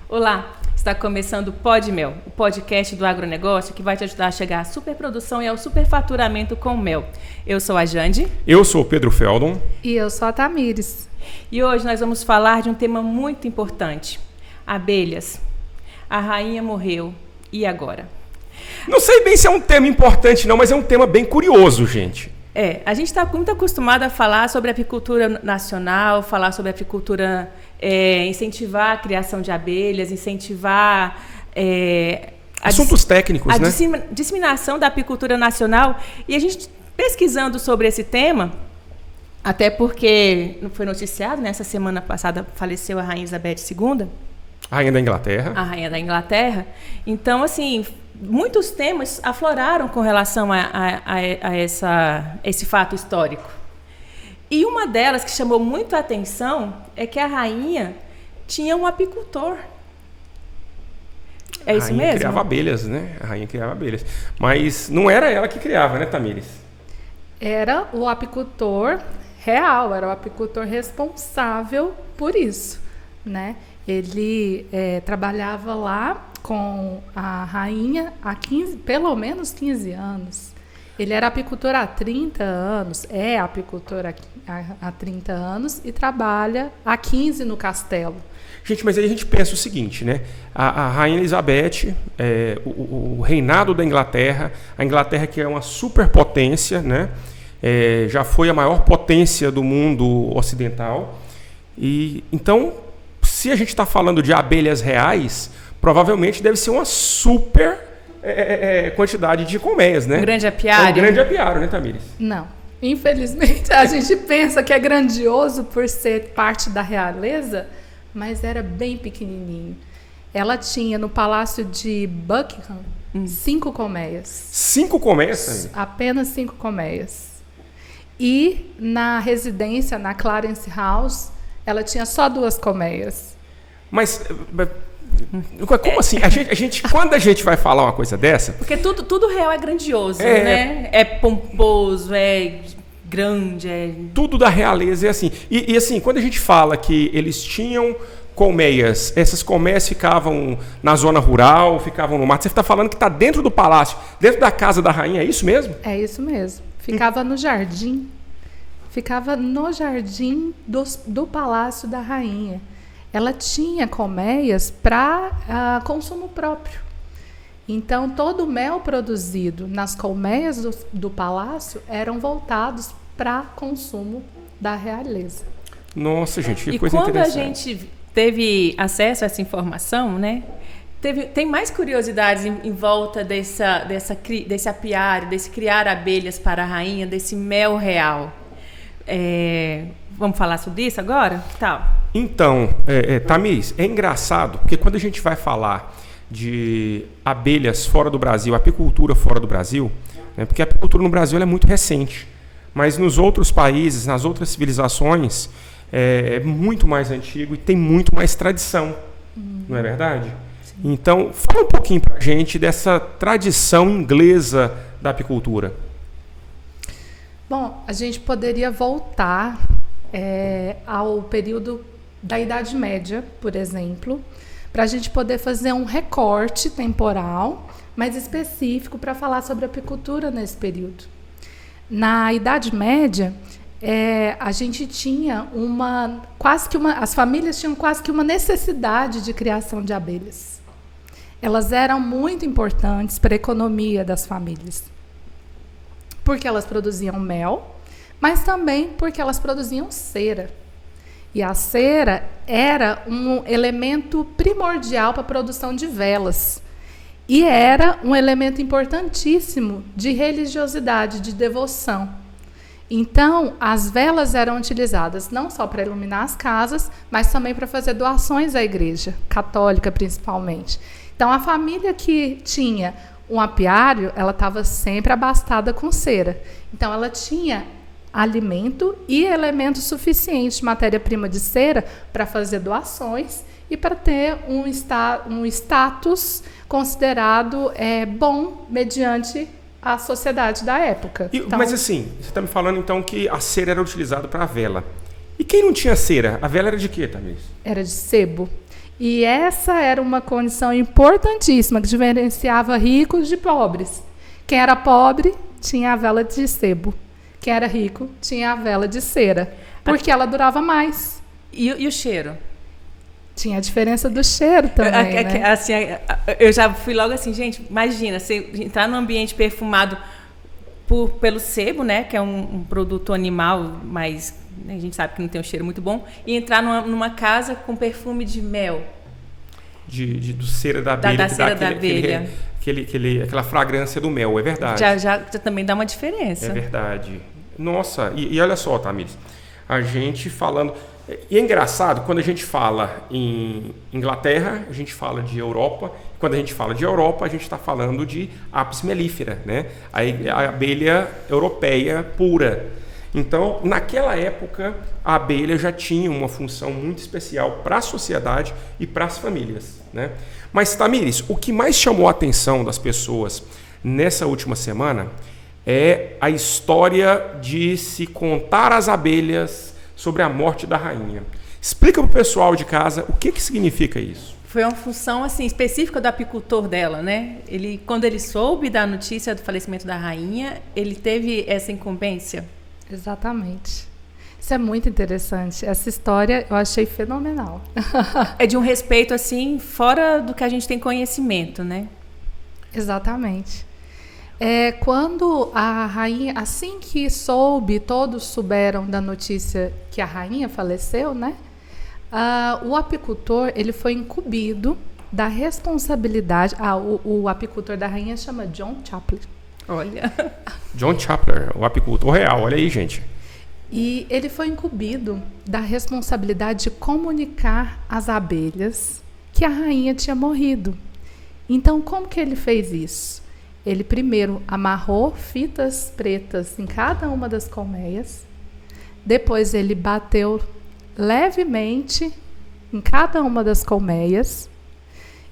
Olá, está começando o Pod Mel, o podcast do agronegócio que vai te ajudar a chegar à superprodução e ao superfaturamento com mel. Eu sou a Jande. Eu sou o Pedro Feldon. E eu sou a Tamires. E hoje nós vamos falar de um tema muito importante. Abelhas. A rainha morreu. E agora? Não sei bem se é um tema importante não, mas é um tema bem curioso, gente. A gente está muito acostumado a falar sobre apicultura nacional, falar sobre apicultura, incentivar a criação de abelhas, incentivar assuntos técnicos, né? A disseminação da apicultura nacional. E a gente pesquisando sobre esse tema, até porque foi noticiado, nessa semana passada faleceu a Rainha Elizabeth II. Rainha da Inglaterra. A Rainha da Inglaterra. Então, assim, muitos temas afloraram com relação a esse fato histórico. E uma delas que chamou muito a atenção é que a rainha tinha um apicultor. É isso mesmo? A rainha criava abelhas, né? A rainha criava abelhas. Mas não era ela que criava, né, Tamires? Era o apicultor real, era o apicultor responsável por isso, né? Ele trabalhava lá com a rainha há pelo menos 15 anos. Ele era apicultor há 30 anos, é apicultor há 30 anos e trabalha há 15 no castelo. Gente, mas aí a gente pensa o seguinte, né? A Rainha Elizabeth, o reinado da Inglaterra, a Inglaterra que é uma superpotência, né? Já foi a maior potência do mundo ocidental. E então, se a gente está falando de abelhas reais, provavelmente deve ser uma super quantidade de colmeias, né? Um grande apiário. Um grande apiário, né, Tamires? Não. Infelizmente, a gente pensa que é grandioso por ser parte da realeza, mas era bem pequenininho. Ela tinha no Palácio de Buckingham 5 colmeias. 5 colmeias, Tamires? Apenas 5 colmeias. E na residência, na Clarence House, ela tinha só 2 colmeias. Mas como assim? Quando a gente vai falar uma coisa dessa... Porque tudo real é grandioso, né? É pomposo, é grande, Tudo da realeza é assim. E assim, quando a gente fala que eles tinham colmeias, essas colmeias ficavam na zona rural, ficavam no mato, você está falando que está dentro do palácio, dentro da casa da rainha, é isso mesmo? É isso mesmo. Ficava no jardim. Ficava no jardim do palácio da rainha. Ela tinha colmeias para consumo próprio. Então, todo o mel produzido nas colmeias do palácio eram voltados para consumo da realeza. Nossa, gente, que coisa interessante. E quando a gente teve acesso a essa informação, né, tem mais curiosidades em volta desse apiário, desse criar abelhas para a rainha, desse mel real. Vamos falar sobre isso agora? Que tal? Então, Tamires, é engraçado, porque quando a gente vai falar de abelhas fora do Brasil, apicultura fora do Brasil, né, porque a apicultura no Brasil é muito recente, mas nos outros países, nas outras civilizações, é muito mais antigo e tem muito mais tradição, não é verdade? Sim. Então, fala um pouquinho para a gente dessa tradição inglesa da apicultura. Bom, a gente poderia voltar ao período da Idade Média, por exemplo, para a gente poder fazer um recorte temporal mais específico para falar sobre a apicultura nesse período. Na Idade Média, a gente tinha as famílias tinham quase que uma necessidade de criação de abelhas. Elas eram muito importantes para a economia das famílias, porque elas produziam mel, mas também porque elas produziam cera. E a cera era um elemento primordial para a produção de velas. E era um elemento importantíssimo de religiosidade, de devoção. Então, as velas eram utilizadas não só para iluminar as casas, mas também para fazer doações à igreja, católica principalmente. Então, a família que tinha um apiário, ela estava sempre abastada com cera. Então, ela tinha alimento e elementos suficientes de matéria-prima de cera para fazer doações e para ter um status considerado bom mediante a sociedade da época. Então, mas assim, você está me falando então que a cera era utilizada para a vela. E quem não tinha cera? A vela era de quê, Tamires? Era de sebo. E essa era uma condição importantíssima que diferenciava ricos de pobres. Quem era pobre tinha a vela de sebo. Quem era rico tinha a vela de cera, porque ela durava mais. E o cheiro? Tinha a diferença do cheiro também, né? Assim, eu já fui logo assim, gente, imagina, você entrar num ambiente perfumado pelo sebo, né, que é um produto animal, mas a gente sabe que não tem um cheiro muito bom, e entrar numa casa com perfume de mel. Do cera da abelha. Da cera da abelha. Aquela fragrância do mel, é verdade. Já também dá uma diferença. É verdade. Nossa, e olha só, Tamires, a gente falando... E é engraçado, quando a gente fala em Inglaterra, a gente fala de Europa. Quando a gente fala de Europa, a gente está falando de Apis mellifera, né? A abelha europeia pura. Então, naquela época, a abelha já tinha uma função muito especial para a sociedade e para as famílias, né? Mas, Tamires, o que mais chamou a atenção das pessoas nessa última semana é a história de se contar às abelhas sobre a morte da rainha. Explica para o pessoal de casa o que significa isso. Foi uma função assim, específica do apicultor dela, né? Quando ele soube da notícia do falecimento da rainha, ele teve essa incumbência? Exatamente. Isso é muito interessante. Essa história eu achei fenomenal. É de um respeito assim, fora do que a gente tem conhecimento, né? Exatamente. Quando a rainha, assim que todos souberam da notícia que a rainha faleceu, né? O apicultor, ele foi incumbido da responsabilidade. O apicultor da rainha chama John Chaplin. Olha. John Chaplin, o apicultor real, olha aí, gente. E ele foi incumbido da responsabilidade de comunicar às abelhas que a rainha tinha morrido. Então, como que ele fez isso? Ele primeiro amarrou fitas pretas em cada uma das colmeias, depois ele bateu levemente em cada uma das colmeias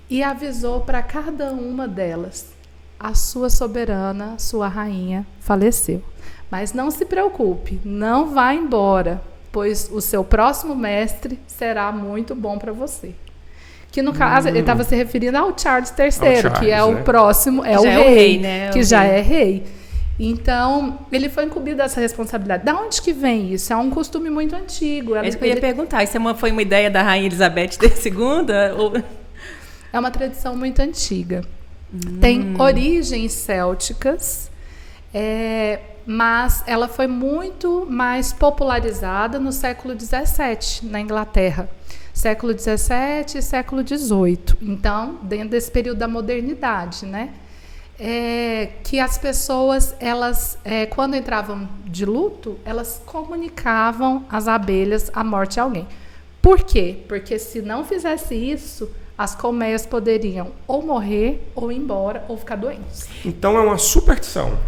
e avisou para cada uma delas: a sua soberana, sua rainha, faleceu. Mas não se preocupe, não vá embora, pois o seu próximo mestre será muito bom para você. Que no caso, ele estava se referindo ao Charles III, que é o próximo, o rei, né? Que já é rei. Então, ele foi incumbido dessa responsabilidade. Da onde que vem isso? É um costume muito antigo. Eu ia perguntar, isso foi uma ideia da rainha Elizabeth II? Ou... É uma tradição muito antiga. Tem origens célticas, mas ela foi muito mais popularizada no século XVII, na Inglaterra. Século XVII e século XVIII. Então, dentro desse período da modernidade, né? Que as pessoas, elas, quando entravam de luto, elas comunicavam às abelhas a morte de alguém. Por quê? Porque se não fizesse isso, as colmeias poderiam ou morrer, ou ir embora, ou ficar doentes. Então é uma superstição.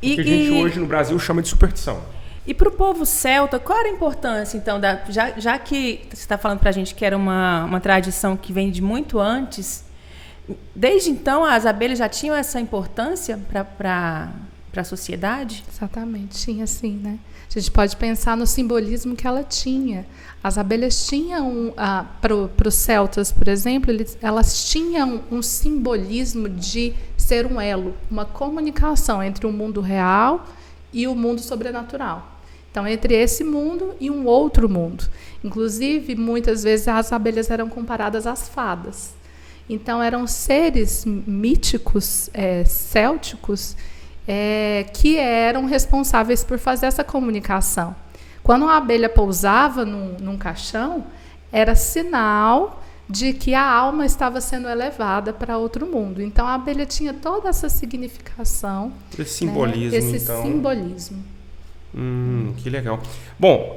Que a gente hoje no Brasil chama de superstição. E para o povo celta, qual era a importância, então, já que você está falando para a gente que era uma tradição que vem de muito antes, desde então as abelhas já tinham essa importância para a sociedade? Exatamente, tinha sim, né? A gente pode pensar no simbolismo que ela tinha. As abelhas tinham, para os celtas, por exemplo, elas tinham um simbolismo de ser um elo, uma comunicação entre o mundo real e o mundo sobrenatural. Então, entre esse mundo e um outro mundo. Inclusive, muitas vezes as abelhas eram comparadas às fadas. Então, eram seres míticos, célticos, que eram responsáveis por fazer essa comunicação. Quando uma abelha pousava num caixão, era sinal de que a alma estava sendo elevada para outro mundo. Então, a abelha tinha toda essa significação. Esse simbolismo, esse simbolismo. Que legal. Bom,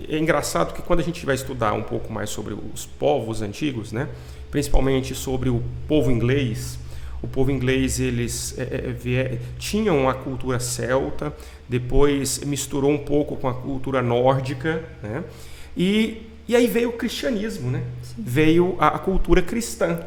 é engraçado que quando a gente vai estudar um pouco mais sobre os povos antigos, né, principalmente sobre o povo inglês, eles tinham a cultura celta, depois misturou um pouco com a cultura nórdica, né, e aí veio o cristianismo, né? Veio a cultura cristã.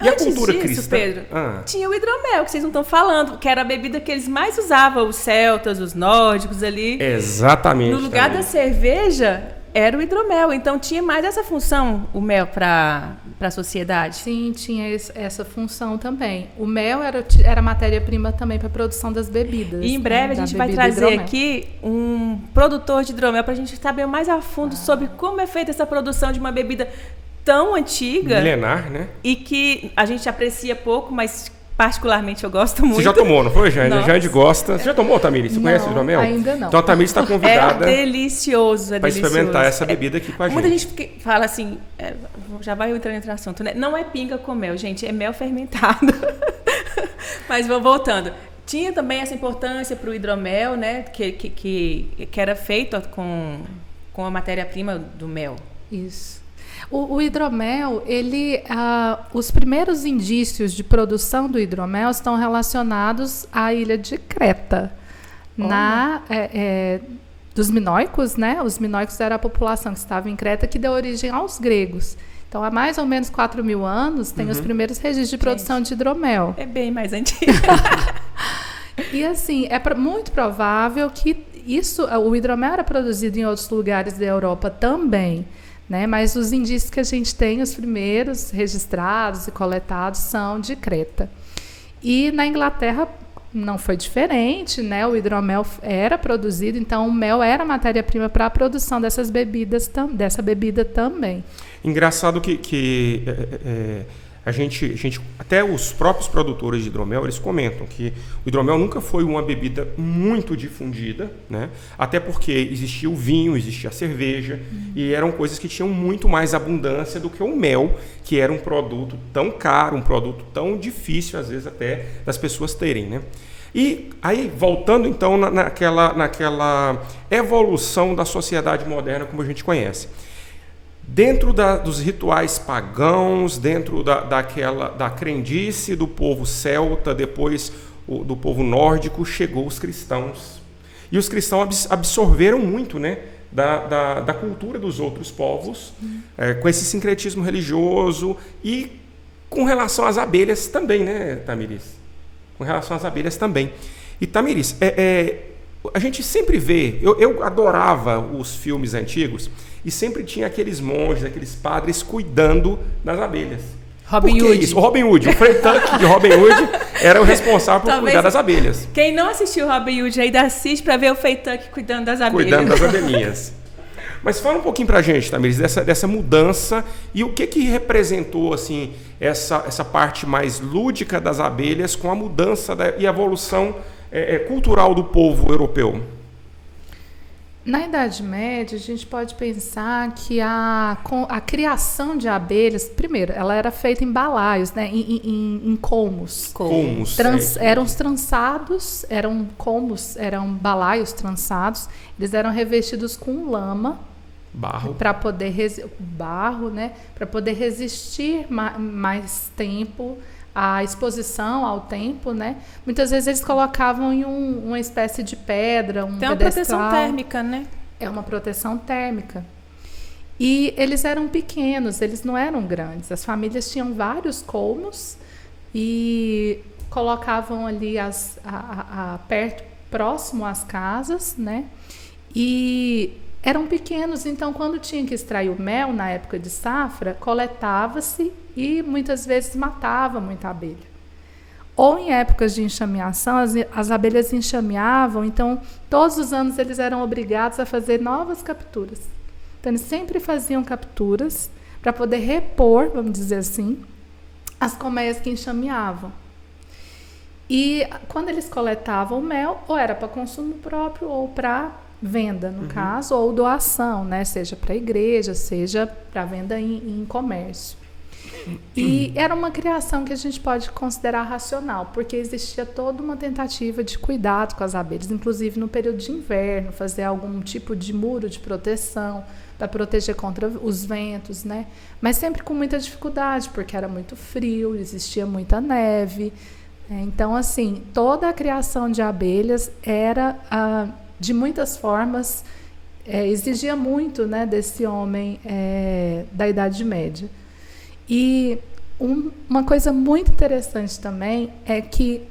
E antes a cultura disso, cristã, Pedro, tinha o hidromel, que vocês não estão falando, que era a bebida que eles mais usavam, os celtas, os nórdicos ali. Exatamente. No lugar da cerveja, era o hidromel. Então tinha mais essa função, o mel, para a sociedade. Sim, tinha essa função também. O mel era matéria-prima também para a produção das bebidas. E em breve a gente vai trazer aqui um produtor de hidromel para a gente saber mais a fundo sobre como é feita essa produção de uma bebida tão antiga. Milenar, né? E que a gente aprecia pouco, mas particularmente eu gosto muito. Você já tomou, não foi, Jane? A Jane gosta. Você já tomou, Tamires? Você conhece o hidromel? Ainda não. Então a Tamires está convidada. É delicioso, para experimentar essa bebida aqui com a gente. Muita gente fala assim, já vai entrando entre assunto, né? Não é pinga com mel, gente, é mel fermentado. Mas vou voltando. Tinha também essa importância para o hidromel, né? Que era feito com a matéria-prima do mel. Isso. O hidromel, os primeiros indícios de produção do hidromel estão relacionados à ilha de Creta. Dos minoicos, né? Os minoicos era a população que estava em Creta que deu origem aos gregos. Então, há mais ou menos 4.000 anos, tem os primeiros registros de produção de hidromel. É bem mais antigo. E assim, muito provável que o hidromel era produzido em outros lugares da Europa também. Né? Mas os indícios que a gente tem, os primeiros registrados e coletados, são de Creta. E na Inglaterra não foi diferente, né? O hidromel era produzido, então o mel era matéria-prima para a produção dessa bebida também. Engraçado que a gente, até os próprios produtores de hidromel, eles comentam que o hidromel nunca foi uma bebida muito difundida, né? Até porque existia o vinho, existia a cerveja, e eram coisas que tinham muito mais abundância do que o mel, que era um produto tão caro, um produto tão difícil, às vezes, até das pessoas terem, né? E aí, voltando então naquela evolução da sociedade moderna como a gente conhece. Dentro dos rituais pagãos, dentro da crendice do povo celta, depois do povo nórdico, chegou os cristãos. E os cristãos absorveram muito, né, da cultura dos outros povos, com esse sincretismo religioso e com relação às abelhas também, né, Tamires? Com relação às abelhas também. E, Tamires, a gente sempre vê, eu adorava os filmes antigos, e sempre tinha aqueles monges, aqueles padres cuidando das abelhas. Robin Hood. Isso? O Robin Hood, o Frei Tuck de Robin Hood era o responsável por cuidar das abelhas. Quem não assistiu Robin Hood ainda assiste para ver o Frei Tuck cuidando das abelhas. Cuidando das abelhinhas. Mas fala um pouquinho pra gente, Tamires, dessa mudança e o que representou assim, essa parte mais lúdica das abelhas com a mudança e a evolução cultural do povo europeu. Na Idade Média, a gente pode pensar que a criação de abelhas, primeiro, ela era feita em balaios, né, em colmos. Eram trançados, eram balaios trançados, eles eram revestidos com lama, para poder né, para poder resistir mais tempo à exposição ao tempo, né? Muitas vezes eles colocavam em uma espécie de pedra, Tem uma proteção térmica, né? É uma proteção térmica. E eles eram pequenos, eles não eram grandes. As famílias tinham vários colmos e colocavam ali perto, próximo às casas, né? E eram pequenos, então quando tinha que extrair o mel na época de safra, coletava-se e muitas vezes matava muita abelha. Ou em épocas de enxameação, as abelhas enxameavam, então todos os anos eles eram obrigados a fazer novas capturas. Então eles sempre faziam capturas para poder repor, vamos dizer assim, as colmeias que enxameavam. E quando eles coletavam o mel, ou era para consumo próprio ou para venda, no caso, ou doação, né? Seja para a igreja, seja para venda em comércio. E era uma criação que a gente pode considerar racional, porque existia toda uma tentativa de cuidado com as abelhas, inclusive no período de inverno, fazer algum tipo de muro de proteção para proteger contra os ventos, né? Mas sempre com muita dificuldade, porque era muito frio, existia muita neve. Então, assim, toda a criação de abelhas era de muitas formas, exigia muito, né, desse homem da Idade Média. E uma coisa muito interessante também é que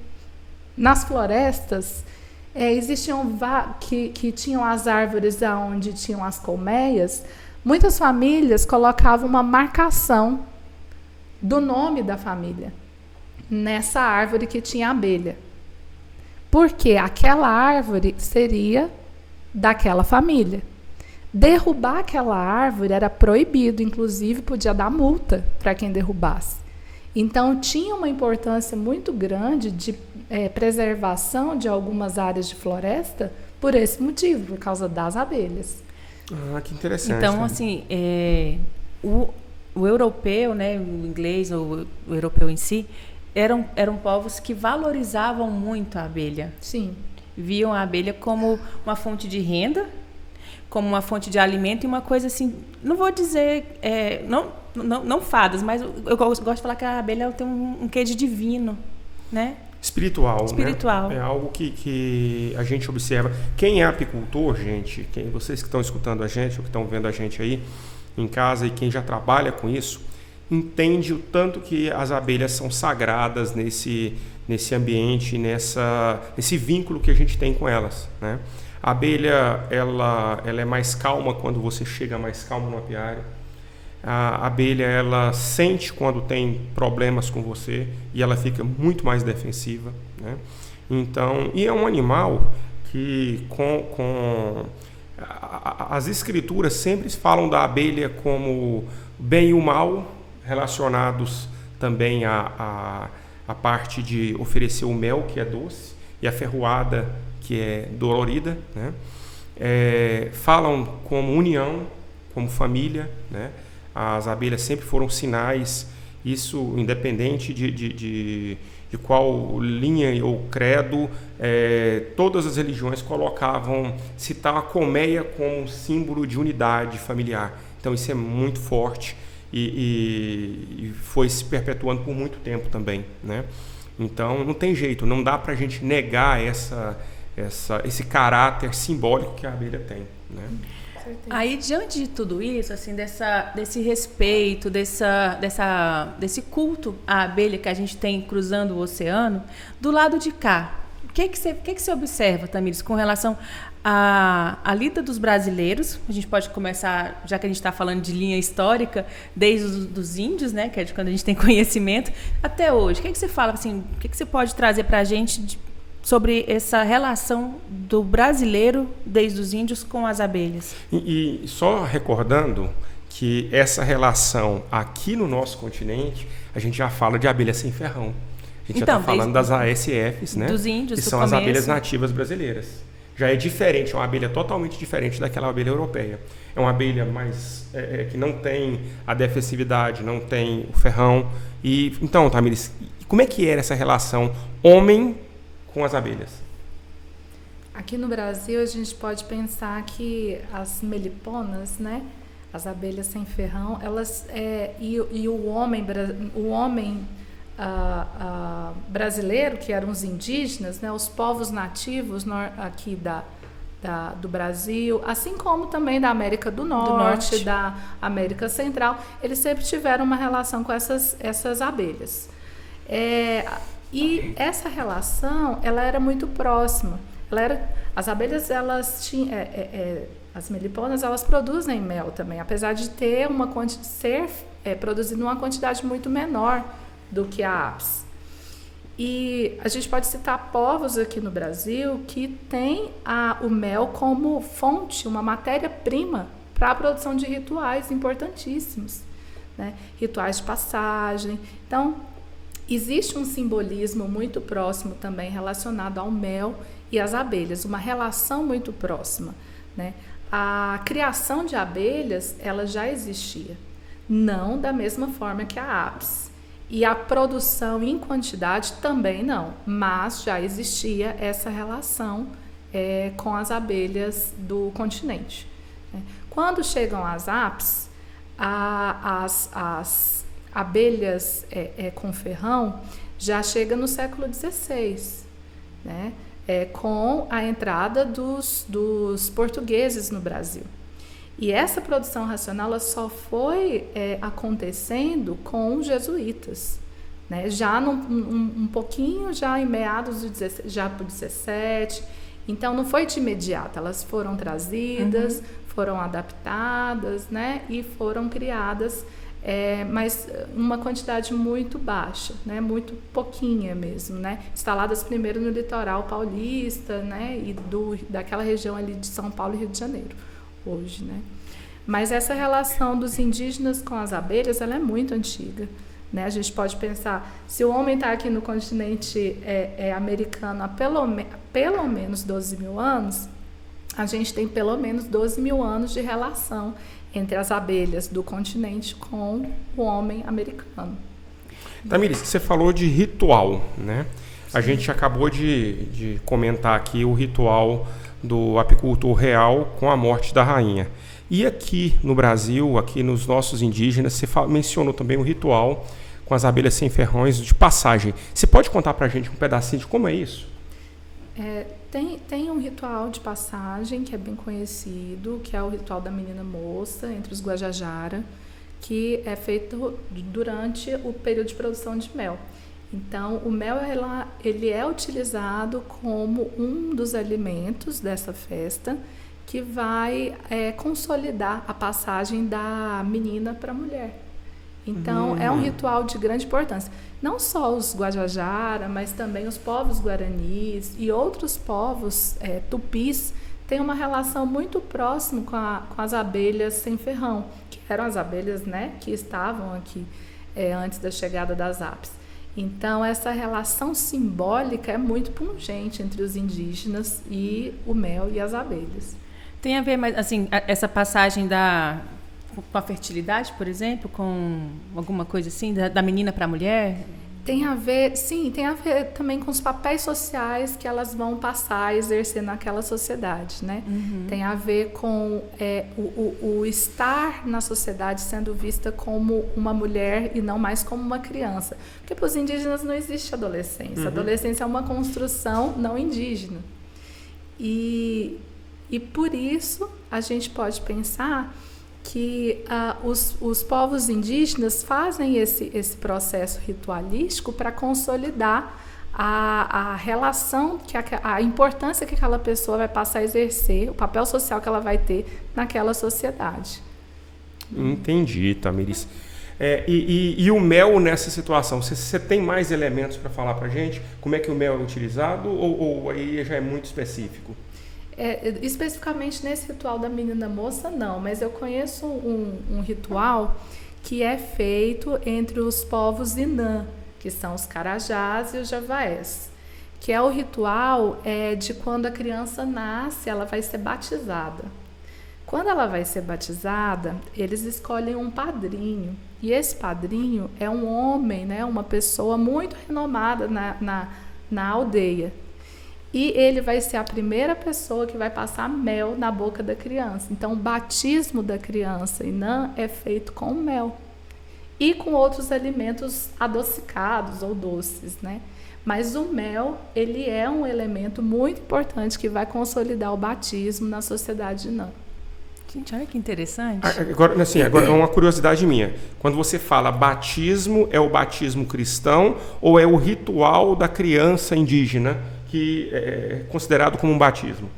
nas florestas existiam que tinham as árvores onde tinham as colmeias. Muitas famílias colocavam uma marcação do nome da família nessa árvore que tinha abelha, porque aquela árvore seria daquela família. Derrubar aquela árvore era proibido, inclusive podia dar multa para quem derrubasse. Então tinha uma importância muito grande de preservação de algumas áreas de floresta por esse motivo, por causa das abelhas. Ah, que interessante. Então, assim, o europeu, né, o inglês ou o europeu em si, eram povos que valorizavam muito a abelha. Sim. Viam a abelha como uma fonte de renda, como uma fonte de alimento e uma coisa assim, não vou dizer, não fadas, mas eu gosto de falar que a abelha tem um quê de divino, né? Espiritual. Né? É algo que a gente observa. Quem é apicultor, gente, vocês que estão escutando a gente ou que estão vendo a gente aí em casa e quem já trabalha com isso, entende o tanto que as abelhas são sagradas nesse ambiente, nesse vínculo que a gente tem com elas, né? A abelha, ela é mais calma quando você chega mais calmo no apiário. A abelha, ela sente quando tem problemas com você e ela fica muito mais defensiva, né? Então, e é um animal que as escrituras sempre falam da abelha como bem e o mal, relacionados também à parte de oferecer o mel, que é doce, e a ferroada, que é dolorida, né? Falam como união, como família, né? As abelhas sempre foram sinais, isso independente de qual linha ou credo, todas as religiões citavam a colmeia como símbolo de unidade familiar. Então isso é muito forte e foi se perpetuando por muito tempo também, né? Então não tem jeito, não dá para a gente negar esse caráter simbólico que a abelha tem, né? Aí, diante de tudo isso, assim, desse respeito, desse culto à abelha que a gente tem cruzando o oceano, do lado de cá, o que você observa, Tamires, com relação à lida dos brasileiros? A gente pode começar, já que a gente está falando de linha histórica, desde os índios, né, que é de quando a gente tem conhecimento, até hoje. O que você fala, assim, o que você pode trazer para a gente sobre essa relação do brasileiro, desde os índios, com as abelhas? E só recordando que essa relação aqui no nosso continente, a gente já fala de abelha sem ferrão. A gente já está falando das ASFs, né? Dos índios, que são as abelhas nativas brasileiras. Já é diferente, é uma abelha totalmente diferente daquela abelha europeia. É uma abelha mais que não tem a defensividade, não tem o ferrão. Então, Tamires, como é que era essa relação homem com as abelhas? Aqui no Brasil, a gente pode pensar que as meliponas, né, as abelhas sem ferrão, elas e o homem brasileiro, que eram os indígenas, né, os povos nativos aqui do Brasil, assim como também da América do Norte, da América Central, eles sempre tiveram uma relação com essas abelhas. E essa relação, ela era muito próxima. As abelhas, elas tinham, as meliponas, elas produzem mel também, apesar de ter produzindo uma quantidade muito menor do que a apis. E a gente pode citar povos aqui no Brasil que têm o mel como fonte, uma matéria-prima para a produção de rituais importantíssimos, né? Rituais de passagem. Então, existe um simbolismo muito próximo também relacionado ao mel e às abelhas, uma relação muito próxima, né? A criação de abelhas, ela já existia, não da mesma forma que a apis. E a produção em quantidade também não, mas já existia essa relação com as abelhas do continente, né? Quando chegam as apis, as abelhas com ferrão já chega no século XVI, né? Com a entrada dos portugueses no Brasil. E essa produção racional ela só foi acontecendo com os jesuítas, né? Já um pouquinho já em meados do 17, Então, não foi de imediato, elas foram trazidas, foram adaptadas, né? E foram criadas, mas uma quantidade muito baixa, né? Muito pouquinha mesmo, né? Instaladas primeiro no litoral paulista, né? E daquela região ali de São Paulo e Rio de Janeiro, hoje, né? Mas essa relação dos indígenas com as abelhas, ela é muito antiga, né? A gente pode pensar, se o homem está aqui no continente americano há pelo menos 12 mil anos, a gente tem pelo menos 12 mil anos de relação entre as abelhas do continente com o homem americano. Tamires, você falou de ritual, né? A gente acabou de comentar aqui o ritual do apicultor real com a morte da rainha. E aqui no Brasil, aqui nos nossos indígenas, você mencionou também o ritual com as abelhas sem ferrões de passagem. Você pode contar para a gente um pedacinho de como é isso? Tem um ritual de passagem que é bem conhecido, que é o ritual da menina moça entre os Guajajara, que é feito durante o período de produção de mel. Então, o mel ele é utilizado como um dos alimentos dessa festa, que vai consolidar a passagem da menina para a mulher. Então, é um ritual de grande importância. Não só os Guajajara, mas também os povos guaranis e outros povos tupis têm uma relação muito próxima com as abelhas sem ferrão, que eram as abelhas, né, que estavam aqui antes da chegada das apis. Então, essa relação simbólica é muito pungente entre os indígenas e o mel e as abelhas. Tem a ver, mas assim, essa passagem com a fertilidade, por exemplo, com alguma coisa assim, da menina para a mulher? Tem a ver, sim, tem a ver também com os papéis sociais que elas vão passar a exercer naquela sociedade, né? Tem a ver com o estar na sociedade sendo vista como uma mulher e não mais como uma criança. Porque para os indígenas não existe adolescência. A adolescência é uma construção não indígena. E por isso a gente pode pensar que os povos indígenas fazem esse processo ritualístico para consolidar a relação, a importância que aquela pessoa vai passar a exercer, o papel social que ela vai ter naquela sociedade. Entendi, Tamires. E o mel nessa situação, você tem mais elementos para falar para a gente? Como é que o mel é utilizado ou aí já é muito específico? Especificamente nesse ritual da menina moça, não, mas eu conheço um ritual que é feito entre os povos Inã, que são os Carajás e os Javaés, que é o ritual de quando a criança nasce, ela vai ser batizada. Quando ela vai ser batizada, eles escolhem um padrinho, e esse padrinho é um homem, né, uma pessoa muito renomada na aldeia. E ele vai ser a primeira pessoa que vai passar mel na boca da criança. Então, o batismo da criança Inã é feito com mel e com outros alimentos adocicados ou doces, né? Mas o mel, ele é um elemento muito importante que vai consolidar o batismo na sociedade Inã. Gente, olha que interessante. Agora é uma curiosidade minha. Quando você fala batismo, é o batismo cristão ou é o ritual da criança indígena que é considerado como um batismo?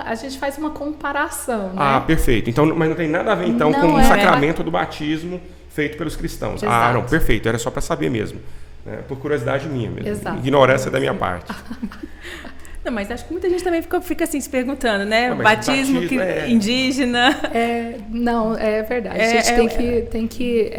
A gente faz uma comparação, né? Ah, perfeito. Então, mas não tem nada a ver então com o sacramento do batismo feito pelos cristãos. Exato. Ah, não, perfeito. Era só para saber mesmo, né? Por curiosidade minha mesmo. Exato. Ignorância da minha parte. Não, mas acho que muita gente também fica assim se perguntando, né? Batismo indígena. Não, é verdade. A gente tem que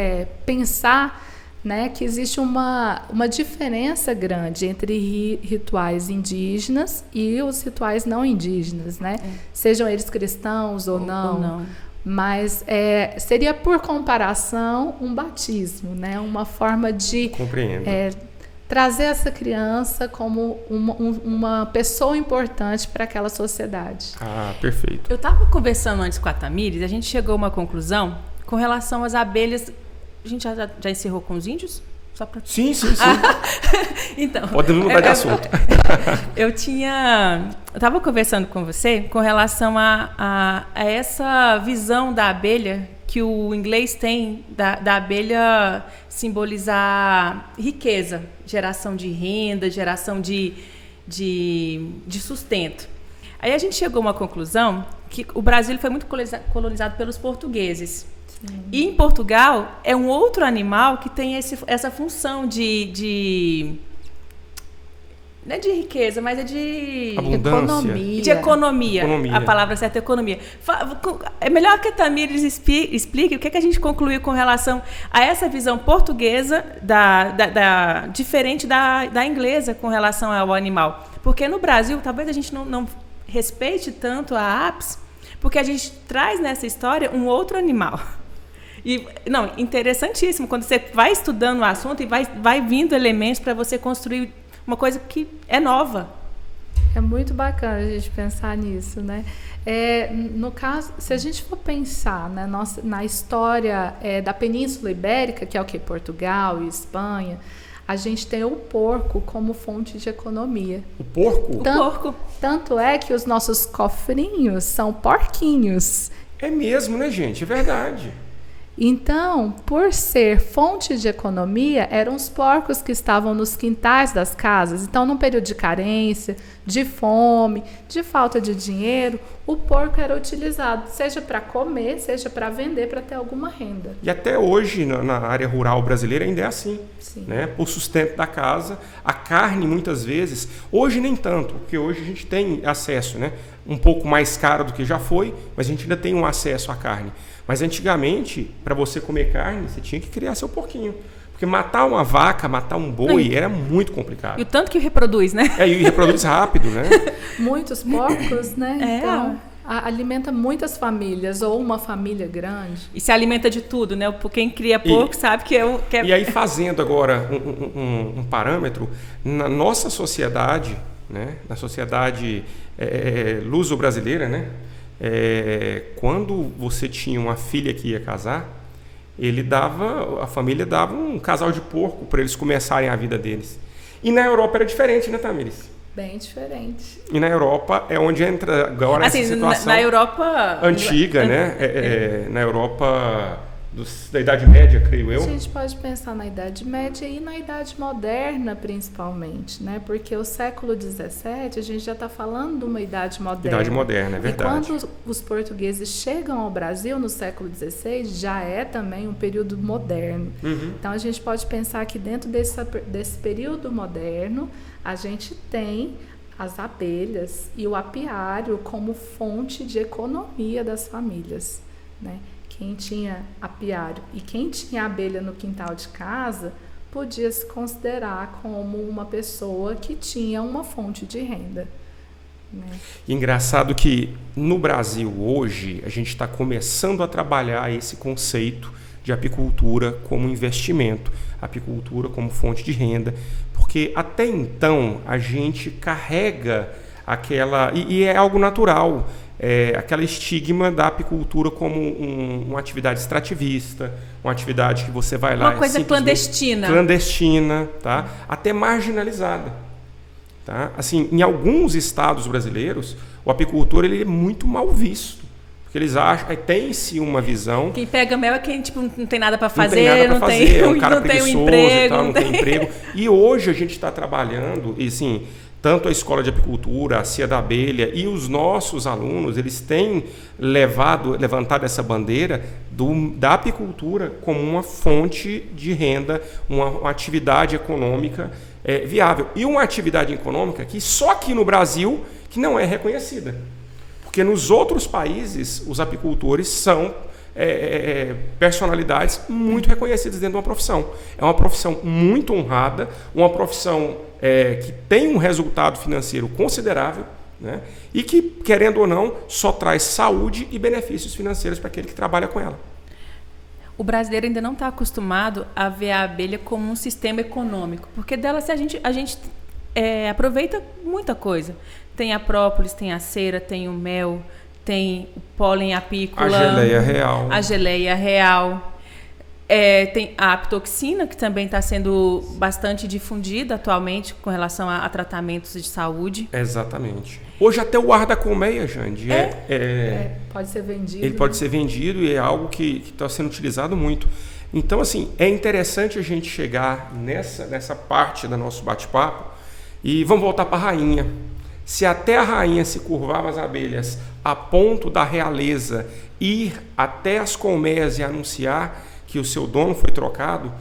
pensar, né, que existe uma diferença grande entre rituais indígenas e os rituais não indígenas, né? Sejam eles cristãos ou não. Mas seria, por comparação, um batismo, né? Uma forma de trazer essa criança como uma pessoa importante para aquela sociedade. Ah, perfeito. Eu estava conversando antes com a Tamires, a gente chegou a uma conclusão com relação às abelhas. A gente já encerrou com os índios? Só pra... Sim. Então, podemos mudar de assunto. Eu estava conversando com você com relação a essa visão da abelha que o inglês tem da abelha simbolizar riqueza, geração de renda, geração de de sustento. Aí a gente chegou a uma conclusão que o Brasil foi muito colonizado pelos portugueses. Sim. E em Portugal é um outro animal que tem essa função não é de riqueza, mas é de abundância. De economia. A palavra certa é economia. É melhor que a Tamires explique o que a gente concluiu com relação a essa visão portuguesa diferente da inglesa com relação ao animal. Porque no Brasil, talvez a gente não respeite tanto a apis, porque a gente traz nessa história um outro animal. E, interessantíssimo, quando você vai estudando o assunto e vai vindo elementos para você construir uma coisa que é nova. É muito bacana a gente pensar nisso, né? No caso, se a gente for pensar, né, na história da Península Ibérica, que é o que? Portugal e Espanha, a gente tem o porco como fonte de economia. O porco? O porco. Tanto é que os nossos cofrinhos são porquinhos. É mesmo, né, gente? É verdade. Então, por ser fonte de economia, eram os porcos que estavam nos quintais das casas. Então, num período de carência, de fome, de falta de dinheiro, o porco era utilizado, seja para comer, seja para vender, para ter alguma renda. E até hoje, na área rural brasileira, ainda é assim. Sim. Né? Por sustento da casa. A carne, muitas vezes, hoje nem tanto, porque hoje a gente tem acesso, né? Um pouco mais caro do que já foi, mas a gente ainda tem um acesso à carne. Mas antigamente, para você comer carne, você tinha que criar seu porquinho. Porque matar uma vaca, matar um boi, era muito complicado. E o tanto que reproduz, né? E reproduz rápido, né? Muitos porcos, né? Então, alimenta muitas famílias, ou uma família grande. E se alimenta de tudo, né? Quem cria porco sabe que é... E aí, fazendo agora um parâmetro, na nossa sociedade, né? Na sociedade luso-brasileira, né? Quando você tinha uma filha que ia casar, a família dava um casal de porco para eles começarem a vida deles. E na Europa era diferente, né, Tamires? Bem diferente. E na Europa é onde entra agora essa situação na Europa antiga, né? Na Europa da Idade Média, creio eu. A gente pode pensar na Idade Média e na Idade Moderna, principalmente, né? Porque o século XVII, a gente já está falando de uma Idade Moderna. Idade Moderna, é verdade. E quando os portugueses chegam ao Brasil, no século XVI, já é também um período moderno. Uhum. Então, a gente pode pensar que dentro desse período moderno, a gente tem as abelhas e o apiário como fonte de economia das famílias, né? Quem tinha apiário e quem tinha abelha no quintal de casa podia se considerar como uma pessoa que tinha uma fonte de renda, né? Engraçado que no Brasil hoje a gente está começando a trabalhar esse conceito de apicultura como investimento, apicultura como fonte de renda, porque até então a gente carrega aquela... E é algo natural, aquela estigma da apicultura como uma atividade extrativista, uma atividade que você vai lá... Uma coisa clandestina. Clandestina, tá? Até marginalizada. Tá? Assim, em alguns estados brasileiros, o apicultor ele é muito mal visto. Porque eles acham, tem-se uma visão... Quem pega mel é quem tipo, não tem nada para fazer, é um cara não tem um preguiçoso emprego. E tal, não tem emprego. E hoje a gente está trabalhando, e assim... Tanto a Escola de Apicultura, a Cia da Abelha e os nossos alunos, eles têm levantado essa bandeira da apicultura como uma fonte de renda, uma atividade econômica viável. E uma atividade econômica que só aqui no Brasil que não é reconhecida. Porque nos outros países, os apicultores são personalidades muito reconhecidas dentro de uma profissão. É uma profissão muito honrada, uma profissão que tem um resultado financeiro considerável, né? E que, querendo ou não, só traz saúde e benefícios financeiros para aquele que trabalha com ela. O brasileiro ainda não está acostumado a ver a abelha como um sistema econômico, porque dela a gente aproveita muita coisa. Tem a própolis, tem a cera, tem o mel, tem o pólen apícola, a geleia real. Tem a apitoxina, que também está sendo bastante difundida atualmente com relação a tratamentos de saúde. Exatamente. Hoje até o ar da colmeia, Jande, pode ser vendido. Ele pode ser vendido e é algo que está sendo utilizado muito. Então, assim, é interessante a gente chegar nessa parte do nosso bate-papo E vamos voltar para a rainha. Se até a rainha se curvava às abelhas a ponto da realeza ir até as colmeias e anunciar que o seu dono foi trocado,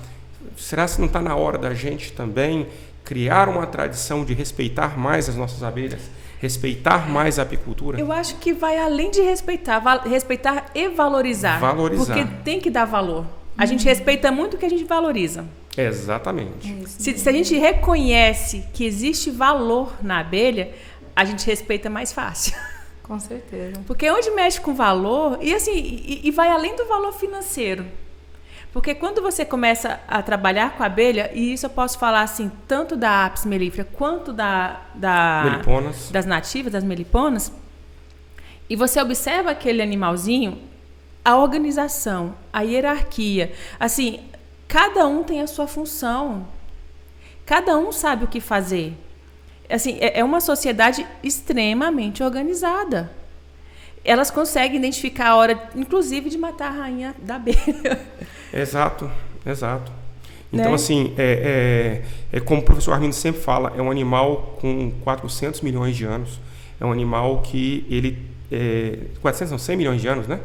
será que não está na hora da gente também criar uma tradição de respeitar mais as nossas abelhas? Respeitar mais a apicultura? Eu acho que vai além de respeitar, respeitar e valorizar. Valorizar. Porque tem que dar valor. A gente respeita muito o que a gente valoriza. Exatamente. Se a gente reconhece que existe valor na abelha, a gente respeita mais fácil. Com certeza. Porque onde mexe com valor, e assim, e vai além do valor financeiro. Porque quando você começa a trabalhar com a abelha, e isso eu posso falar assim, tanto da Apis mellifera quanto Meliponas. das nativas, das meliponas, e você observa aquele animalzinho, a organização, a hierarquia, assim, cada um tem a sua função, cada um sabe o que fazer. Assim, é uma sociedade extremamente organizada. Elas conseguem identificar a hora, inclusive, de matar a rainha da abelha. Exato. Então, né? assim, como o professor Armindo sempre fala, é um animal com 400 milhões de anos. É um animal que ele... 100 milhões de anos, né?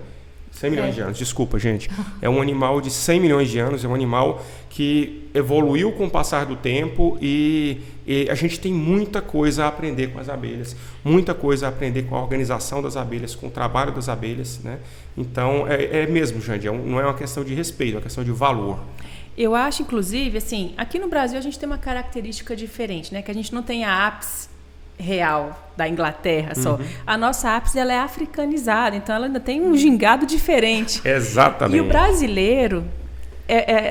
100 milhões de anos, desculpa, gente. É um animal de 100 milhões de anos, é um animal que evoluiu com o passar do tempo e a gente tem muita coisa a aprender com as abelhas, muita coisa a aprender com a organização das abelhas, com o trabalho das abelhas, né? Então, mesmo, Jandy, não é uma questão de respeito, é uma questão de valor. Eu acho, inclusive, assim, aqui no Brasil a gente tem uma característica diferente, né? Que a gente não tem a Apis real da Inglaterra só. A nossa Apis, ela é africanizada, então ela ainda tem um gingado diferente. Exatamente. E o brasileiro,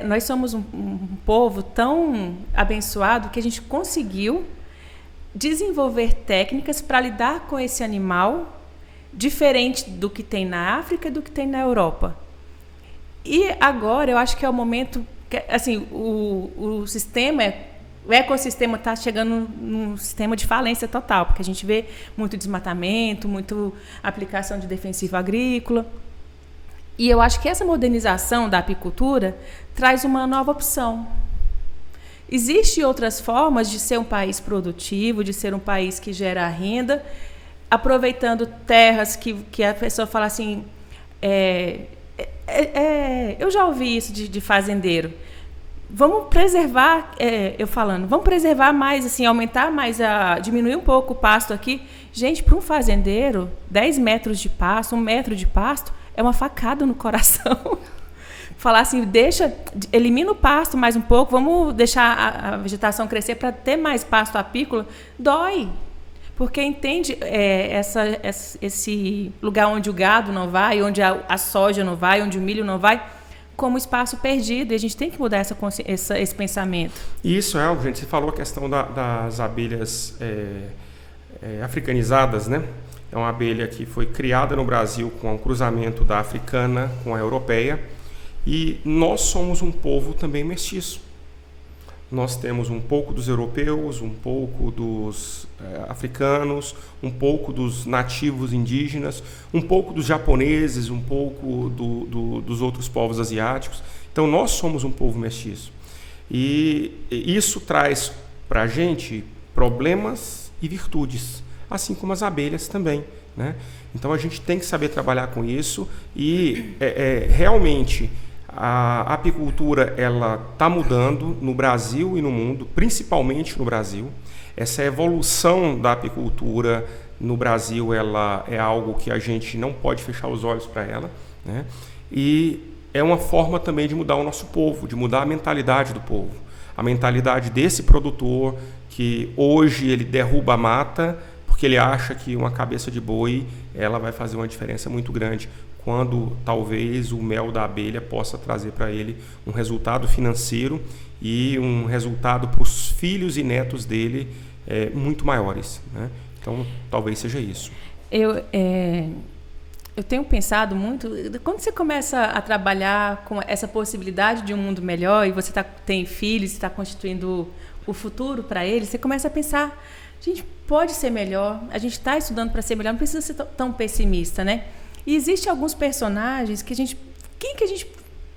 nós somos um povo tão abençoado que a gente conseguiu desenvolver técnicas para lidar com esse animal diferente do que tem na África e do que tem na Europa. E agora eu acho que é o momento que, assim, o ecossistema está chegando num sistema de falência total, porque a gente vê muito desmatamento, muito aplicação de defensivo agrícola. E eu acho que essa modernização da apicultura traz uma nova opção. Existem outras formas de ser um país produtivo, de ser um país que gera renda, aproveitando terras que a pessoa fala assim... eu já ouvi isso de fazendeiro. Vamos preservar, vamos preservar mais, assim, aumentar mais, diminuir um pouco o pasto aqui. Gente, para um fazendeiro, 10 metros de pasto, 1 metro de pasto, é uma facada no coração. Falar assim, elimina o pasto mais um pouco, vamos deixar a vegetação crescer para ter mais pasto apícola, dói. Porque entende esse lugar onde o gado não vai, onde a soja não vai, onde o milho não vai, como espaço perdido, e a gente tem que mudar esse pensamento. Isso é algo, gente, você falou a questão das abelhas africanizadas, né? É uma abelha que foi criada no Brasil com um cruzamento da africana com a europeia, e nós somos um povo também mestiço. Nós temos um pouco dos europeus, um pouco dos africanos, um pouco dos nativos indígenas, um pouco dos japoneses, um pouco dos outros povos asiáticos. Então, nós somos um povo mestiço. E isso traz para a gente problemas e virtudes, assim como as abelhas também, né? Então, a gente tem que saber trabalhar com isso e realmente... A apicultura ela está mudando no Brasil e no mundo, principalmente no Brasil. Essa evolução da apicultura no Brasil ela é algo que a gente não pode fechar os olhos para ela, né? E é uma forma também de mudar o nosso povo, de mudar a mentalidade do povo. A mentalidade desse produtor que hoje ele derruba a mata porque ele acha que uma cabeça de boi ela vai fazer uma diferença muito grande, quando talvez o mel da abelha possa trazer para ele um resultado financeiro e um resultado para os filhos e netos dele muito maiores, né? Então, talvez seja isso. Eu tenho pensado muito, quando você começa a trabalhar com essa possibilidade de um mundo melhor e você tem filhos, está constituindo o futuro para eles, você começa a pensar, a gente pode ser melhor, a gente está estudando para ser melhor, não precisa ser tão pessimista, né? E existem alguns personagens que a gente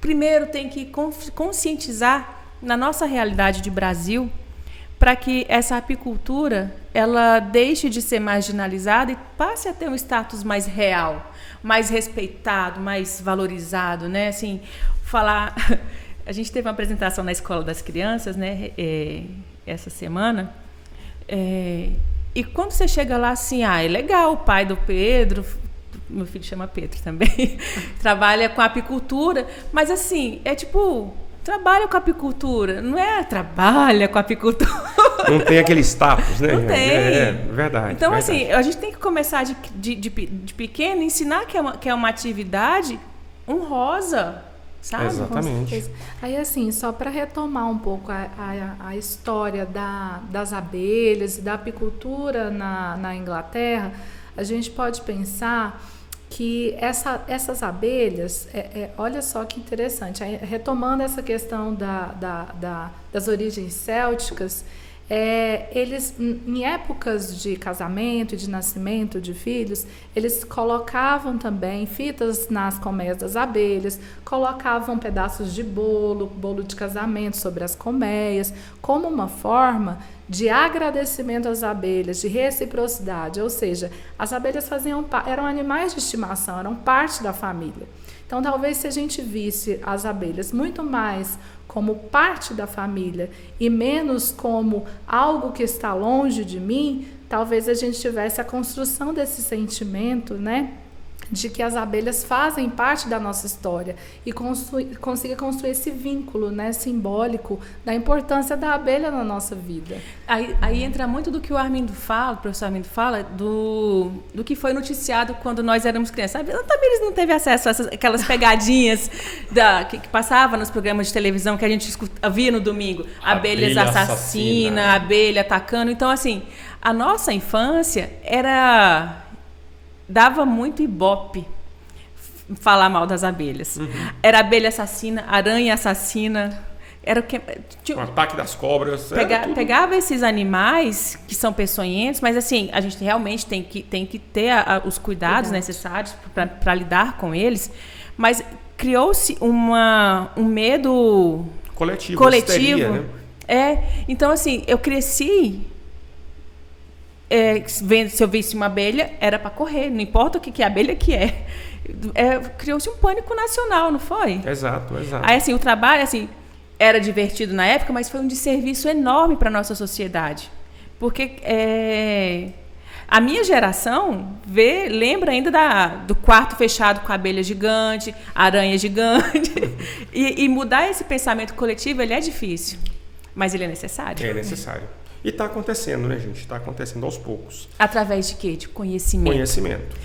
primeiro tem que conscientizar na nossa realidade de Brasil para que essa apicultura ela deixe de ser marginalizada e passe a ter um status mais real, mais respeitado, mais valorizado, né? Assim, falar... A gente teve uma apresentação na Escola das Crianças, né, essa semana, e quando você chega lá assim, é legal, o pai do Pedro, meu filho chama Pedro também, trabalha com apicultura, mas assim, trabalha com apicultura, não é trabalha com apicultura. Não tem aquele status, né? Não tem. É verdade. Então, verdade. assim, a gente tem que começar de pequeno, ensinar que é uma atividade honrosa, sabe? Exatamente. Aí, assim, só para retomar um pouco a história das abelhas e da apicultura na Inglaterra, a gente pode pensar que essas abelhas, olha só que interessante, retomando essa questão das origens célticas, eles, em épocas de casamento e de nascimento de filhos, eles colocavam também fitas nas colmeias das abelhas, colocavam pedaços de bolo de casamento sobre as colmeias, como uma forma de agradecimento às abelhas, de reciprocidade, ou seja, as abelhas eram animais de estimação, eram parte da família. Então, talvez se a gente visse as abelhas muito mais como parte da família e menos como algo que está longe de mim, talvez a gente tivesse a construção desse sentimento, né, de que as abelhas fazem parte da nossa história e consiga construir esse vínculo, né, simbólico da importância da abelha na nossa vida. Aí entra muito do que o professor Armindo fala, do que foi noticiado quando nós éramos crianças. A Tamires não teve acesso a aquelas pegadinhas que passava nos programas de televisão que a gente via no domingo. Abelhas assassina, abelha atacando. Então, assim, a nossa infância dava muito ibope falar mal das abelhas. Uhum. Era abelha assassina, aranha assassina. Era o ataque das cobras. Pegava esses animais que são peçonhentos, mas assim, a gente realmente tem que ter os cuidados necessários para lidar com eles. Mas criou-se um medo coletivo. Histeria, né? Então, assim, eu cresci... se eu visse uma abelha, era para correr, não importa o que abelha que é. Criou-se um pânico nacional, não foi? Exato. Aí, assim, o trabalho, assim, era divertido na época, mas foi um desserviço enorme para a nossa sociedade. Porque a minha geração lembra ainda do quarto fechado com a abelha gigante, aranha gigante. E mudar esse pensamento coletivo, ele é difícil, mas ele é necessário. É necessário. E está acontecendo, né, gente? Está acontecendo aos poucos. Através de quê? De conhecimento.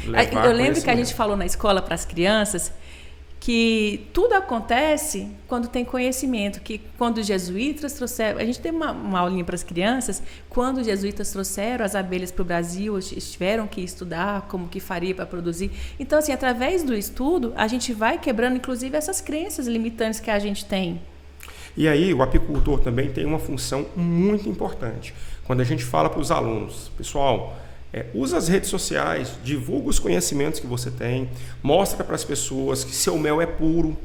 Eu lembro que a gente falou na escola para as crianças que tudo acontece quando tem conhecimento, que quando os jesuítas trouxeram... A gente tem uma aulinha para as crianças, quando os jesuítas trouxeram as abelhas para o Brasil, eles tiveram que estudar como que faria para produzir. Então, assim, através do estudo, a gente vai quebrando, inclusive, essas crenças limitantes que a gente tem. E aí, o apicultor também tem uma função muito importante. Quando a gente fala para os alunos, pessoal, usa as redes sociais, divulga os conhecimentos que você tem, mostra para as pessoas que seu mel é puro,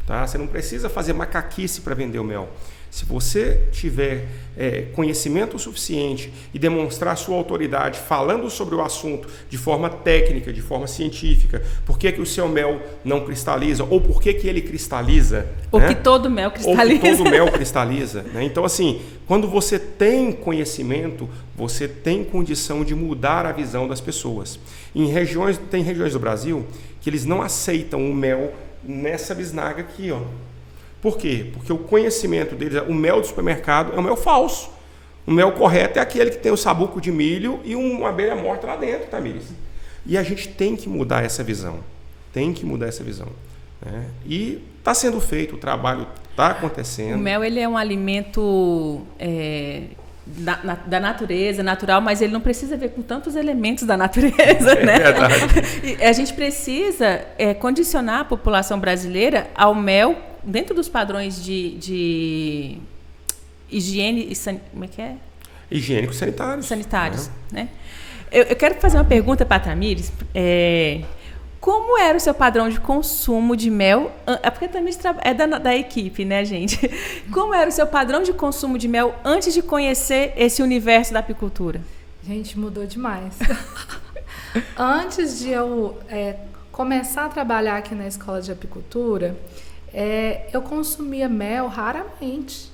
tá? Você não precisa fazer macaquice para vender o mel. Se você tiver conhecimento suficiente e demonstrar sua autoridade falando sobre o assunto de forma técnica, de forma científica, por que o seu mel não cristaliza, ou por que ele cristaliza. Ou que todo mel cristaliza. Ou que todo mel cristaliza. Né? Então, assim, quando você tem conhecimento, você tem condição de mudar a visão das pessoas. Tem regiões do Brasil que eles não aceitam o mel nessa bisnaga aqui, ó. Por quê? Porque o conhecimento deles, o mel do supermercado é um mel falso. O mel correto é aquele que tem o sabuco de milho e uma abelha morta lá dentro, Tamires. E a gente tem que mudar essa visão. Né? E está sendo feito, o trabalho está acontecendo. O mel, ele é um alimento da natureza, natural, mas ele não precisa ver com tantos elementos da natureza, né? É verdade. E a gente precisa condicionar a população brasileira ao mel dentro dos padrões de higiene e como é que é? Higiênicos sanitários. Né? Eu quero fazer uma pergunta para a Tamires. Como era o seu padrão de consumo de mel? É porque também é da equipe, né, gente? Como era o seu padrão de consumo de mel antes de conhecer esse universo da apicultura? Gente, mudou demais. Antes de eu começar a trabalhar aqui na escola de apicultura, eu consumia mel raramente.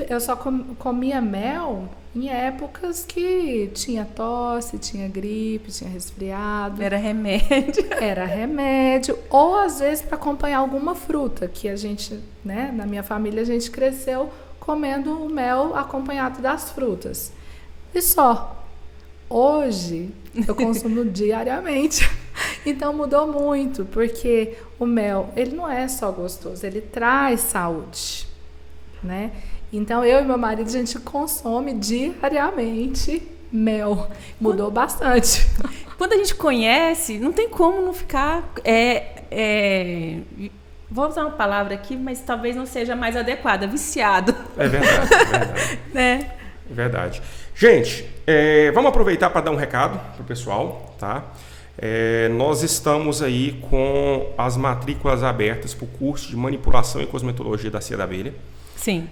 Eu só comia mel em épocas que tinha tosse, tinha gripe, tinha resfriado. Era remédio. Era remédio. Ou às vezes para acompanhar alguma fruta, que a gente, né, na minha família, a gente cresceu comendo o mel acompanhado das frutas. E só. Hoje eu consumo diariamente. Então mudou muito, porque o mel, ele não é só gostoso, ele traz saúde, né? Então eu e meu marido, a gente consome diariamente mel. Mudou bastante. Quando a gente conhece, não tem como não ficar... vou usar uma palavra aqui, mas talvez não seja mais adequada. Viciado. É verdade. Né? É verdade. Gente, vamos aproveitar para dar um recado pro pessoal, tá? Nós estamos aí com as matrículas abertas para o curso de manipulação e cosmetologia da Cia da Abelha. Sim.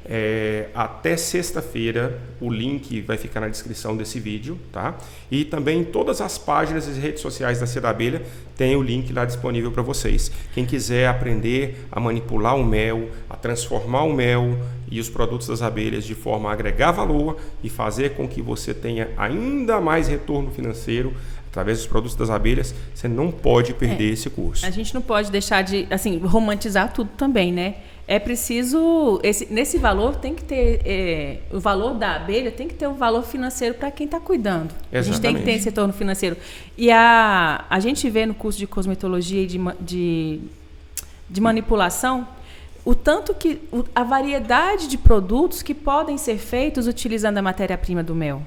Até sexta-feira, o link vai ficar na descrição desse vídeo, tá? E também em todas as páginas e redes sociais da Cia da Abelha tem o link lá disponível para vocês. Quem quiser aprender a manipular o mel, a transformar o mel e os produtos das abelhas de forma a agregar valor e fazer com que você tenha ainda mais retorno financeiro através dos produtos das abelhas, você não pode perder esse curso. A gente não pode deixar de, assim, romantizar tudo também, né? É preciso, nesse valor tem que ter, o valor da abelha tem que ter um valor financeiro para quem está cuidando. Exatamente. A gente tem que ter esse retorno financeiro. E a gente vê no curso de cosmetologia e de manipulação o tanto que a variedade de produtos que podem ser feitos utilizando a matéria-prima do mel.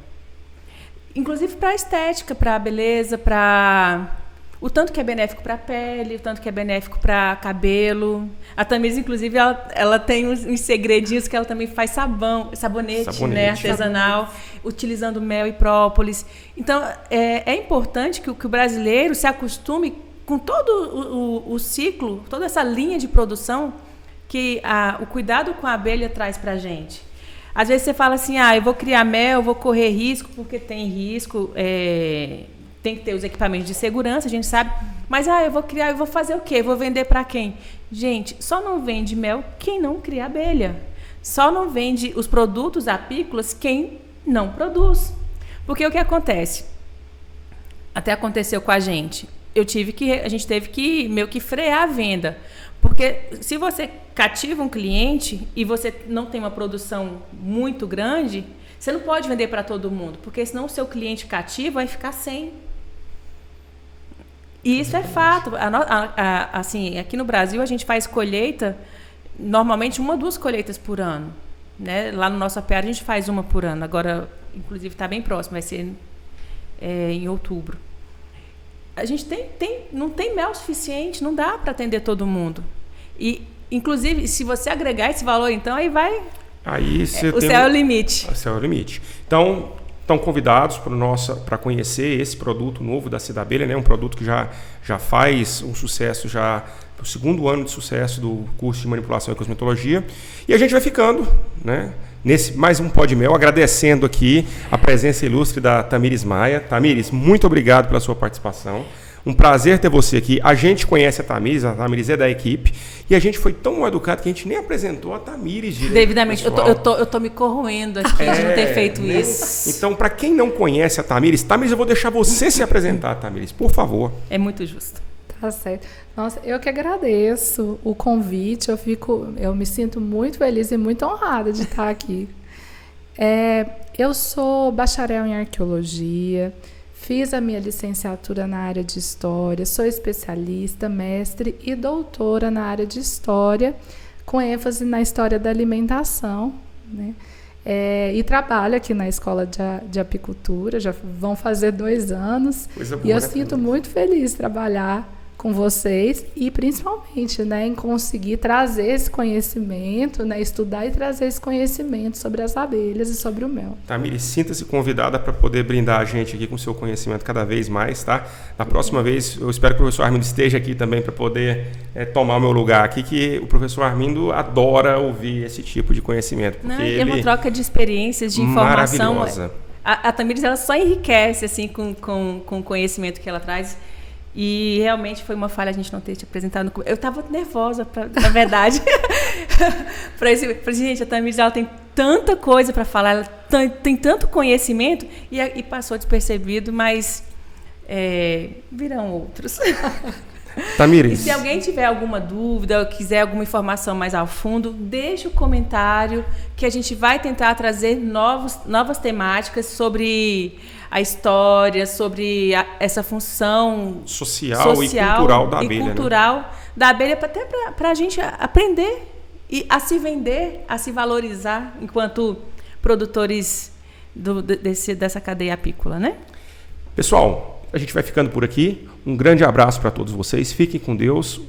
Inclusive para a estética, para a beleza, para... O tanto que é benéfico para a pele, o tanto que é benéfico para cabelo. A Tamires, inclusive, ela tem uns segredinhos que ela também faz sabonete. Né, artesanal, utilizando mel e própolis. Então, é importante que o brasileiro se acostume com todo o ciclo, toda essa linha de produção que o cuidado com a abelha traz para a gente. Às vezes você fala assim, eu vou criar mel, vou correr risco, porque tem risco... Tem que ter os equipamentos de segurança, a gente sabe. Mas, eu vou criar, eu vou fazer o quê? Vou vender para quem? Gente, só não vende mel quem não cria abelha. Só não vende os produtos apícolas quem não produz. Porque o que acontece? Até aconteceu com a gente. A gente teve que meio que frear a venda. Porque se você cativa um cliente e você não tem uma produção muito grande, você não pode vender para todo mundo. Porque senão o seu cliente cativo vai ficar sem. E isso é fato. Assim, aqui no Brasil a gente faz colheita, normalmente 1 ou 2 colheitas por ano. Né? Lá no nosso apiário a gente faz 1 por ano. Agora, inclusive, está bem próximo, vai ser em outubro. A gente não tem mel suficiente, não dá para atender todo mundo. E, inclusive, se você agregar esse valor, então, aí vai... o céu é o limite. O céu é o limite. Então... Estão convidados para conhecer esse produto novo da Cia da Abelha, né? Um produto que já faz um sucesso, já o 2º ano de sucesso do curso de manipulação e cosmetologia. E a gente vai ficando, né, nesse mais um Pó de Mel, agradecendo aqui a presença ilustre da Tamires Maia. Tamires, muito obrigado pela sua participação. Um prazer ter você aqui. A gente conhece a Tamires é da equipe. E a gente foi tão mal educado que a gente nem apresentou a Tamires direito. Devidamente. Eu tô me corroendo aqui de não ter feito isso. Então, para quem não conhece a Tamires, eu vou deixar você se apresentar, Tamires, por favor. É muito justo. Tá certo. Nossa, eu que agradeço o convite. Eu me sinto muito feliz e muito honrada de estar aqui. Eu sou bacharel em arqueologia. Fiz a minha licenciatura na área de História, sou especialista, mestre e doutora na área de História, com ênfase na História da Alimentação, né? E trabalho aqui na Escola de Apicultura, já vão fazer 2 anos. Coisa boa, e eu né, sinto muito feliz trabalhar com vocês e principalmente, né, em conseguir trazer esse conhecimento, né, estudar e trazer esse conhecimento sobre as abelhas e sobre o mel. Tamires, sinta-se convidada para poder brindar a gente aqui com o seu conhecimento cada vez mais, tá? Na próxima vez, eu espero que o professor Armindo esteja aqui também para poder tomar o meu lugar aqui, que o professor Armindo adora ouvir esse tipo de conhecimento. Não, é uma troca de experiências, de informação. Maravilhosa. A Tamires, ela só enriquece assim, com o conhecimento que ela traz. E realmente foi uma falha a gente não ter te apresentado. Eu estava nervosa, na verdade. Gente, a Tamires, ela tem tanta coisa para falar, ela tem tanto conhecimento e passou despercebido, mas virão outros. Tamires. E se alguém tiver alguma dúvida ou quiser alguma informação mais ao fundo, deixa o comentário que a gente vai tentar trazer novas temáticas sobre a história, sobre essa função social e cultural da abelha. Da abelha, até para a gente aprender e a se vender, a se valorizar enquanto produtores dessa cadeia apícola, né? Pessoal, a gente vai ficando por aqui. Um grande abraço para todos vocês. Fiquem com Deus.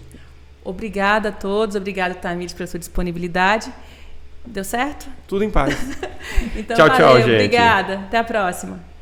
Obrigada a todos. Obrigada, Tamires, pela sua disponibilidade. Deu certo? Tudo em paz. Então, tchau, valeu, tchau, gente. Obrigada. Até a próxima.